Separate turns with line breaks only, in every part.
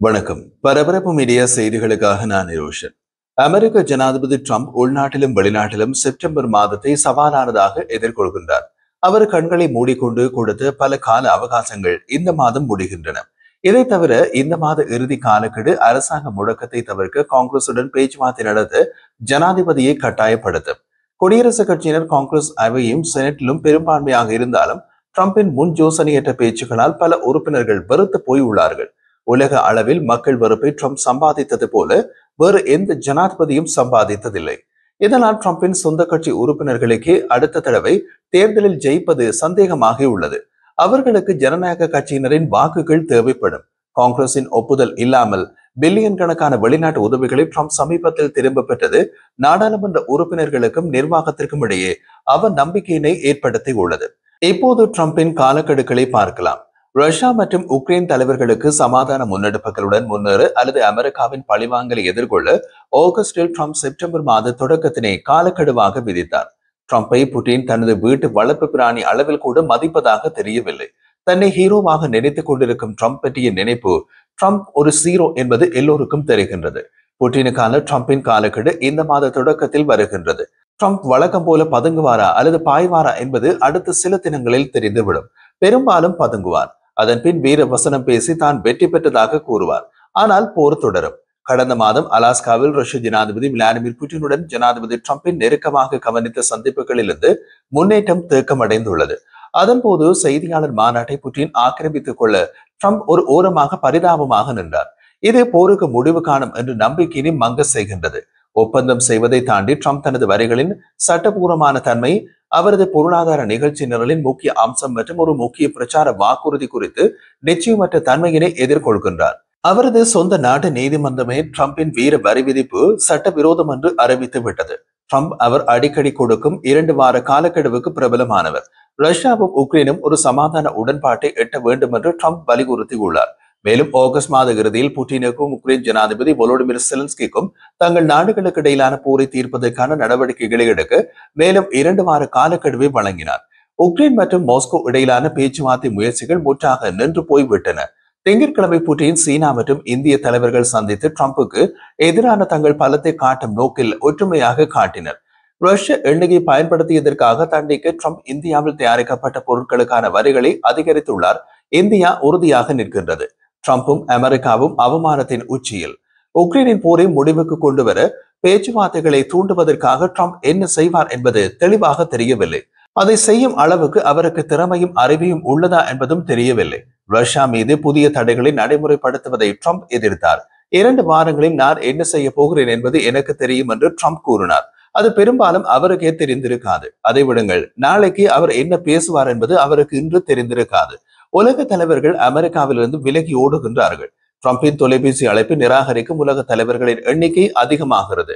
வணக்கம். பரபரப்பு மீடியா செய்திகளுக்காக நான் நிரோஷன். அமெரிக்க ஜனாதிபதி ட்ரம்ப் உள்நாட்டிலும் வெளிநாட்டிலும் செப்டம்பர் மாதத்தை சவாலானதாக எதிர்கொள்கின்றார். அவர் கண்களை மூடிக்கொண்டு கொடுத்த பல கால அவகாசங்கள் இந்த மாதம் முடிகின்றன. இதை தவிர இந்த மாத இறுதி காலக்கெடு அரசாங்க முடக்கத்தை தவிர்க்க காங்கிரசுடன் பேச்சுவார்த்தை நடத்த ஜனாதிபதியை கட்டாயப்படுத்தும். குடியரசுக் கட்சியினர் காங்கிரஸ் அவையும் செனட்டிலும் பெரும்பான்மையாக இருந்தாலும் ட்ரம்பின் முன் யோசனையற்ற பேச்சுக்களால் பல உறுப்பினர்கள் வெறுத்து போய் உள்ளார்கள். உலக அளவில் மக்கள் வெறுப்பை ட்ரம்ப் சம்பாதித்தது போல வேறு எந்த ஜனாதிபதியும் சம்பாதித்ததில்லை. இதனால் ட்ரம்பின் சொந்த கட்சி உறுப்பினர்களுக்கே அடுத்த தடவை தேர்தலில் ஜெயிப்பது சந்தேகமாக உள்ளது. அவர்களுக்கு ஜனநாயக கட்சியினரின் வாக்குகள் தேவைப்படும். காங்கிரசின் ஒப்புதல் இல்லாமல் பில்லியன் கணக்கான வெளிநாட்டு உதவிகளை ட்ரம்ப் சமீபத்தில் திரும்ப பெற்றது நாடாளுமன்ற உறுப்பினர்களுக்கும் நிர்வாகத்திற்கும் இடையே அவர் நம்பிக்கையினை ஏற்படுத்தி உள்ளது. இப்போது ட்ரம்பின் காலக்கெடுக்களை பார்க்கலாம். ரஷ்யா மற்றும் உக்ரைன் தலைவர்களுக்கு சமாதான முன்னெடுப்புகளுடன் முன்னேற அல்லது அமெரிக்காவின் பழிவாங்கலை எதிர்கொள்ள ஆகஸ்டில் ட்ரம்ப் செப்டம்பர் மாத தொடக்கத்தினை காலக்கெடுவாக விதித்தார். ட்ரம்பை புட்டின் தனது வீட்டு வளர்ப்பு பிராணி அளவில் கூட மதிப்பதாக தெரியவில்லை. தன்னை ஹீரோவாக நினைத்துக் கொண்டிருக்கும் ட்ரம்ப் பற்றிய நினைப்பு ட்ரம்ப் ஒரு சீரோ என்பது எல்லோருக்கும் தெரிகின்றது. புட்டினுக்கான ட்ரம்பின் காலக்கெடு இந்த மாத தொடக்கத்தில் வருகின்றது. ட்ரம்ப் வழக்கம் போல பதுங்குவாரா அல்லது பாய்வாரா என்பது அடுத்த சில தினங்களில் தெரிந்துவிடும். பெரும்பாலும் பதுங்குவார். அதன் பின் வீர வசனம் பேசி தான் வெற்றி பெற்றதாக கூறுவார். ஆனால் போர் தொடரும். கடந்த மாதம் அலாஸ்காவில் ரஷ்ய ஜனாதிபதி விளாடிமிர் புட்டினுடன் ஜனாதிபதி ட்ரம்பின் நெருக்கமாக கவனித்த சந்திப்புகளிலிருந்து முன்னேற்றம் தேக்கமடைந்துள்ளது. அதன் போது செய்தியாளர் மாநாட்டை புட்டின் ஆக்கிரமித்துக் கொள்ள ட்ரம்ப் ஒரு ஓரமாக பரிதாபமாக நின்றார். இது போருக்கு முடிவு காணும் என்று நம்பிக்கையினை மங்க செய்கின்றது. ஒப்பந்தம் செய்வதை தாண்டி ட்ரம்ப் தனது வரிகளின் சட்டபூர்வமான தன்மை, அவரது பொருளாதார நிகழ்ச்சி நிரலின் முக்கிய அம்சம் மற்றும் ஒரு முக்கிய பிரச்சார வாக்குறுதி குறித்து நிச்சயமற்ற தன்மையினை எதிர்கொள்கின்றார். அவரது சொந்த நாட்டு நீதிமன்றமே ட்ரம்பின் வீர வரி விதிப்பு சட்டவிரோதம் என்று அறிவித்து விட்டது. ட்ரம்ப் அவர் அடிக்கடி கொடுக்கும் 2 வார காலக்கெடுவுக்கு பிரபலமானவர். ரஷ்யாவும் உக்ரைனும் ஒரு சமாதான உடன்பாட்டை எட்ட வேண்டும் என்று ட்ரம்ப் வலியுறுத்தியுள்ளார். மேலும் ஆகஸ்ட் மாத இறுதியில் புட்டினுக்கும் உக்ரைன் ஜனாதிபதி வோலோடிமிர் செலன்ஸ்கிக்கும் தங்கள் நாடுகளுக்கு இடையிலான போரை தீர்ப்பதற்கான நடவடிக்கைகளை எடுக்க மேலும் 2 வார காலக்கெடுவை வழங்கினார். உக்ரைன் மற்றும் மாஸ்கோ இடையிலான பேச்சுவார்த்தை முயற்சிகள் முற்றாக நின்று போய்விட்டன. திங்கட்கிழமை புட்டின் சீனா மற்றும் இந்திய தலைவர்கள் சந்தித்து ட்ரம்புக்கு எதிரான தங்கள் பலத்தை காட்டும் நோக்கில் ஒற்றுமையாக காட்டினர். ரஷ்ய எண்ணெயை பயன்படுத்தியதற்காக தண்டிக்க ட்ரம்ப் இந்தியாவில் தயாரிக்கப்பட்ட பொருட்களுக்கான வரிகளை அதிகரித்துள்ளார். இந்தியா உறுதியாக நிற்கின்றது. ட்ரம்பும் அமெரிக்காவும் அவமானத்தின் உச்சியில். உக்ரைனின் போரை முடிவுக்கு கொண்டு வர பேச்சுவார்த்தைகளை தூண்டுவதற்காக ட்ரம்ப் என்ன செய்வார் என்பது தெளிவாக தெரியவில்லை. அதை செய்யும் அளவுக்கு அவருக்கு திறமையும் அறிவையும் உள்ளதா என்பதும் தெரியவில்லை. ரஷ்யா மீது புதிய தடைகளை நடைமுறைப்படுத்துவதை ட்ரம்ப் எதிர்த்தார். 2 வாரங்களில் நான் என்ன செய்ய போகிறேன் என்பது எனக்கு தெரியும் என்று ட்ரம்ப் கூறினார். அது பெரும்பாலும் அவருக்கே தெரிந்திருக்காது. அதை விடுங்கள், நாளைக்கு அவர் என்ன பேசுவார் என்பது அவருக்கு இன்று தெரிந்திருக்காது. உலக தலைவர்கள் அமெரிக்காவிலிருந்து விலகி ஓடுகின்றார்கள். ட்ரம்பின் தொலைபேசி அழைப்பை நிராகரிக்கும் உலக தலைவர்களின் எண்ணிக்கை அதிகமாகிறது.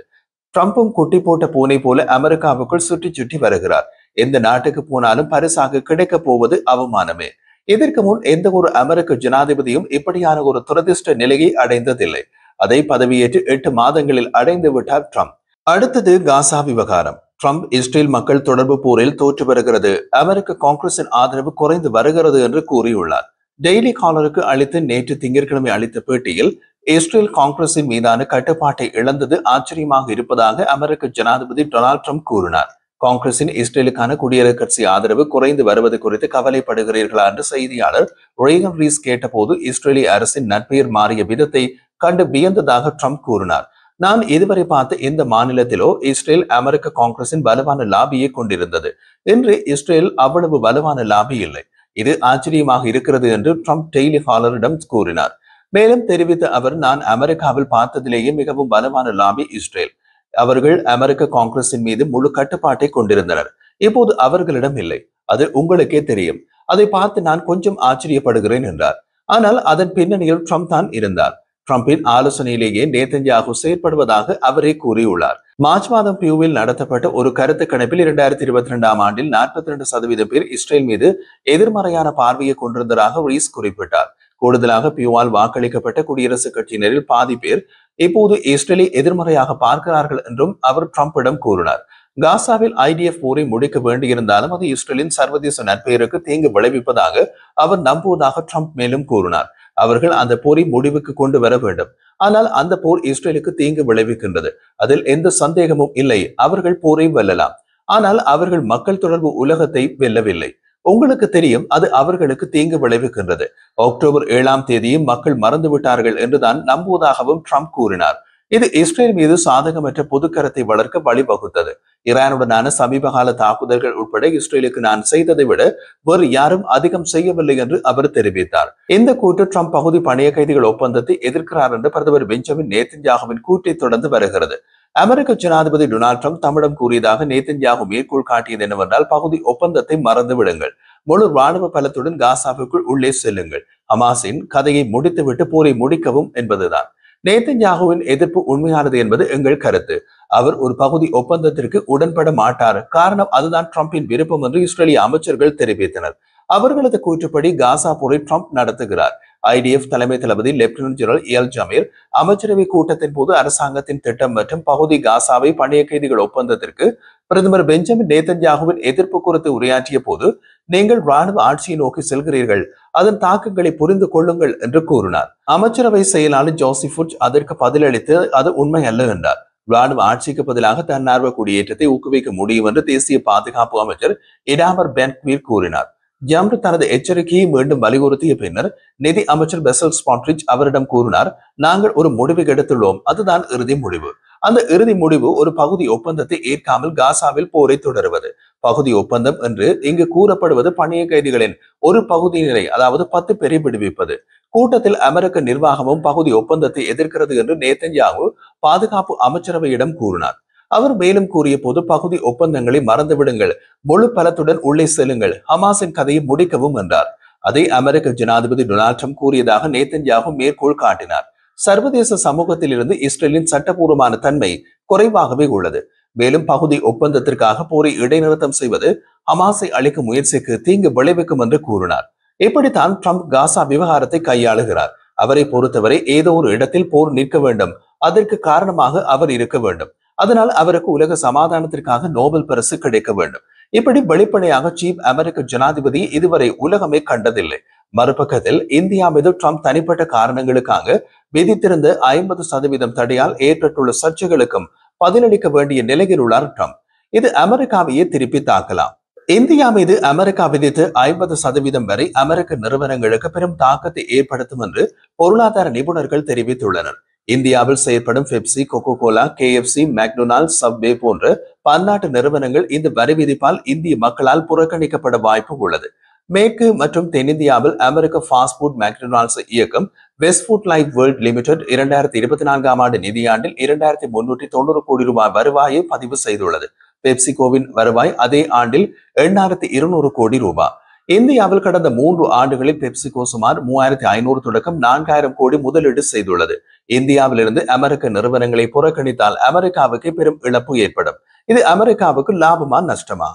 ட்ரம்பும் குட்டி போட்ட பூனை போல அமெரிக்காவுக்குள் சுற்றி சுற்றி வருகிறார். எந்த நாட்டுக்கு போனாலும் பரிசாக கிடைக்க போவது அவமானமே. இதற்கு முன் எந்த ஒரு அமெரிக்க ஜனாதிபதியும் இப்படியான ஒரு துரதிர்ஷ்ட நிலையை அடைந்ததில்லை. அதை பதவியேற்று 8 மாதங்களில் அடைந்து விட்டார் ட்ரம்ப். அடுத்தது காசா விவகாரம். ட்ரம்ப் இஸ்ரேல் மக்கள் தொடர்பு போரில் தோற்று வருகிறது, அமெரிக்க காங்கிரசின் ஆதரவு குறைந்து வருகிறது என்று கூறியுள்ளார். டெய்லி காலருக்கு அளித்து நேற்று திங்கட்கிழமை அளித்த பேட்டியில் இஸ்ரேல் காங்கிரசின் மீதான கட்டுப்பாட்டை இழந்தது ஆச்சரியமாக இருப்பதாக அமெரிக்க ஜனாதிபதி டொனால்ட் ட்ரம்ப் கூறினார். காங்கிரசின் இஸ்ரேலுக்கான குடியரசுக் கட்சி ஆதரவு குறைந்து வருவது குறித்து கவலைப்படுகிறீர்களா என்று செய்தியாளர் ரேகன் ரீஸ் கேட்டபோது இஸ்ரேலிய அரசின் நற்பெயர் மாறிய விதத்தை கண்டு வியந்ததாக ட்ரம்ப் கூறினார். நான் இதுவரை பார்த்த இந்த மாநிலத்திலோ இஸ்ரேல் அமெரிக்க காங்கிரசின் வலுவான லாபியை கொண்டிருந்தது. இன்று இஸ்ரேல் அவ்வளவு வலுவான லாபி இல்லை. இது ஆச்சரியமாக இருக்கிறது என்று ட்ரம்ப் டெய்லி காலரிடம் கூறினார். மேலும் தெரிவித்த அவர், நான் அமெரிக்காவில் பார்த்ததிலேயே மிகவும் வலுவான லாபி இஸ்ரேல். அவர்கள் அமெரிக்க காங்கிரசின் மீது முழு கட்டுப்பாட்டை கொண்டிருந்தனர். இப்போது அவர்களிடம் இல்லை. அது உங்களுக்கே தெரியும். அதை பார்த்து நான் கொஞ்சம் ஆச்சரியப்படுகிறேன் என்றார். ஆனால் அதன் பின்னணியில் ட்ரம்ப் தான் இருந்தார். ட்ரம்பின் ஆலோசனையிலேயே நேதன்யாகு செயற்படுவதாக அவரே கூறியுள்ளார். மார்ச் மாதம் பியூவில் நடத்தப்பட்ட ஒரு கருத்து கணிப்பில் 2022ஆம் ஆண்டில் 42% பேர் இஸ்ரேல் மீது எதிர்மறையான பார்வையை கொண்டிருந்ததாக ரீஸ் குறிப்பிட்டார். கூடுதலாக பியூவால் வாக்களிக்கப்பட்ட குடியரசுக் கட்சியினரில் பாதி பேர் இப்போது இஸ்ரேலை எதிர்மறையாக பார்க்கிறார்கள் என்றும் அவர் ட்ரம்பிடம் கூறினார். காசாவில் IDF போரை முடிக்க வேண்டியிருந்தாலும் அது இஸ்ரேலின் சர்வதேச நற்பெயருக்கு தீங்கு விளைவிப்பதாக அவர் நம்புவதாக ட்ரம்ப் மேலும் கூறினார். அவர்கள் அந்த போரை முடிவுக்கு கொண்டு வர வேண்டும். ஆனால் அந்த போர் இஸ்ரேலுக்கு தீங்கு விளைவிக்கின்றது. அதில் எந்த சந்தேகமும் இல்லை. அவர்கள் போரை வெல்லலாம். ஆனால் அவர்கள் மக்கள் தொடர்பு உலகத்தை வெல்லவில்லை. உங்களுக்கு தெரியும், அது அவர்களுக்கு தீங்கு விளைவிக்கின்றது. அக்டோபர் 7ஆம் தேதியும் மக்கள் மறந்துவிட்டார்கள் என்றுதான் நம்புவதாகவும் ட்ரம்ப் கூறினார். இது இஸ்ரேல் மீது சாதகமற்ற பொதுக்கரத்தை வளர்க்க வழிவகுத்தது. ஈரானுடனான சமீபகால தாக்குதல்கள் உட்பட இஸ்ரேலுக்கு நான் செய்ததை விட வேறு யாரும் அதிகம் செய்யவில்லை என்று அவர் தெரிவித்தார். இந்த கூட்டு ட்ரம்ப் பகுதி பணைய கைதிகள் ஒப்பந்தத்தை எதிர்க்கிறார் என்று பிரதமர் பெஞ்சமின் நேத்தன்யாகுவின் கூட்டை தொடர்ந்து வருகிறது. அமெரிக்க ஜனாதிபதி டொனால்ட் ட்ரம்ப் தம்மிடம் கூறியதாக நேத்தன்யாகு மேற்கோள் காட்டியது என்னவென்றால், பகுதி ஒப்பந்தத்தை மறந்து விடுங்கள், முழு ராணுவ பலத்துடன் காசாவுக்குள் உள்ளே செல்லுங்கள், ஹமாஸின் கதையை முடித்துவிட்டு போரை முடிக்கவும் என்பதுதான். நேத்தன்யாகுவின் எதிர்ப்பு உண்மையானது என்பது எங்கள் கருத்து. அவர் ஒரு பகுதி ஒப்பந்தத்திற்கு உடன்பட மாட்டார். காரணம், அதுதான் ட்ரம்பின் விருப்பம் என்று இஸ்ரேலிய அமைச்சர்கள் தெரிவித்தனர். அவர்களது கூற்றுப்படி காசா போரை ட்ரம்ப் நடத்துகிறார். ஐடிஎஃப் தலைமை தளபதி லெப்டினன்ட் ஜெனரல் எல் ஜமீர் அமைச்சரவை கூட்டத்தின் போது அரசாங்கத்தின் திட்டம் மற்றும் பகுதி காசாவை பணைய கைதிகள் ஒப்பந்தத்திற்கு பிரதமர் பெஞ்சமின் நேத்தன்யாகுவின் எதிர்ப்பு குறித்து உரையாற்றிய போது, நீங்கள் ராணுவ ஆட்சியை நோக்கி செல்கிறீர்கள், அதன் தாக்கங்களை புரிந்து கொள்ளுங்கள் என்று கூறினார். அமைச்சரவை செயலாளர் ஜோசப் ஃபுட்ஜ் அதற்கு பதிலளித்து, அது உண்மை அல்ல என்றார். ராணுவ ஆட்சிக்கு பதிலாக தன்னார்வ குடியேற்றத்தை ஊக்குவிக்க முடியும் என்று தேசிய பாதுகாப்பு அமைச்சர் இடாமர் பென்-குவீர் கூறினார். ஜம்ர் தனது எச்சரிக்கையை மீண்டும் வலியுறுத்திய பின்னர் நிதி அமைச்சர் பெசல் ஸ்பாட்ரிச் அவரிடம் கூறினார், நாங்கள் ஒரு முடிவு எடுத்துள்ளோம், அதுதான் இறுதி முடிவு. அந்த இறுதி முடிவு ஒரு பகுதி ஒப்பந்தத்தை ஏற்காமல் காசாவில் போரை தொடருவது. பகுதி ஒப்பந்தம் என்று இங்கு கூறப்படுவது பணிய கைதிகளின் ஒரு பகுதியினரை, அதாவது 10 பேரை விடுவிப்பது. கூட்டத்தில் அமெரிக்க நிர்வாகமும் பகுதி ஒப்பந்தத்தை எதிர்க்கிறது என்று நேத்தன்யாகு பாதுகாப்பு அமைச்சரவையிடம் கூறினார். அவர் மேலும் கூறிய போது, பகுதி ஒப்பந்தங்களை மறந்துவிடுங்கள், முழு பலத்துடன் உள்ளே செல்லுங்கள், ஹமாஸின் கதையை முடிக்கவும் என்றார். அதை அமெரிக்க ஜனாதிபதி டொனால்ட் ட்ரம்ப் கூறியதாக நேத்தன்யாகு மேற்கோள் காட்டினார். சர்வதேச சமூகத்தில் இருந்து இஸ்ரேலின் சட்டபூர்வமான தன்மை குறைவாகவே உள்ளது. மேலும் பகுதி ஒப்பந்தத்திற்காக போரை இடைநிறுத்தம் செய்வது ஹமாஸை அளிக்கும் முயற்சிக்கு தீங்கு விளைவிக்கும் என்று கூறினார். இப்படித்தான் ட்ரம்ப் காசா விவகாரத்தை கையாளுகிறார். அவரை பொறுத்தவரை ஏதோ ஒரு இடத்தில் போர் நிற்க வேண்டும், அதற்கு காரணமாக அவர் இருக்க வேண்டும். அதனால் அவருக்கு உலக சமாதானத்திற்காக நோபல் பரிசு கிடைக்க வேண்டும். இப்படி வெளிப்படையாக சீப் அமெரிக்க ஜனாதிபதி இதுவரை உலகமே கண்டதில்லை. மறுபக்கத்தில் இந்தியா மீது ட்ரம்ப் தனிப்பட்ட காரணங்களுக்காக விதித்திருந்த 50% தடையால் ஏற்பட்டுள்ள சர்ச்சைகளுக்கும் பதிலளிக்க வேண்டிய நிலையில் உள்ளார் ட்ரம்ப். இது அமெரிக்காவையே திருப்பி தாக்கலாம். இந்தியா மீது அமெரிக்கா விதித்து 50% வரை அமெரிக்க நிறுவனங்களுக்கு பெரும் தாக்கத்தை ஏற்படுத்தும் என்று பொருளாதார நிபுணர்கள் தெரிவித்துள்ளனர். இந்தியாவில் செயற்படும் Pepsi, Coca Cola, KFC, McDonald's, Subway போன்ற பன்னாட்டு நிறுவனங்கள் இந்த வரி விதிப்பால் இந்திய மக்களால் புறக்கணிக்கப்பட வாய்ப்பு உள்ளது. மேற்கு மற்றும் தென்னிந்தியாவில் அமெரிக்க ஃபாஸ்ட் ஃபுட் மெக்டொனால்ட்ஸ் இயக்கம் West Food Life World Limited 2024ஆம் ஆண்டு நிதியாண்டில் 2390 கோடி ரூபாய் வருவாயை பதிவு செய்துள்ளது. பெப்சிகோவின் வருவாய் அதே ஆண்டில் 8200 கோடி ரூபாய். இந்தியாவில் கடந்த 3 ஆண்டுகளில் பெப்சிகோ சுமார் 3500 தொடக்கம் 4000 கோடி முதலீடு செய்துள்ளது. இந்தியாவிலிருந்து அமெரிக்க நிறுவனங்களை புறக்கணித்தால் அமெரிக்காவுக்கு பெரும் இழப்பு ஏற்படும். இது அமெரிக்காவுக்கு லாபமா நஷ்டமா?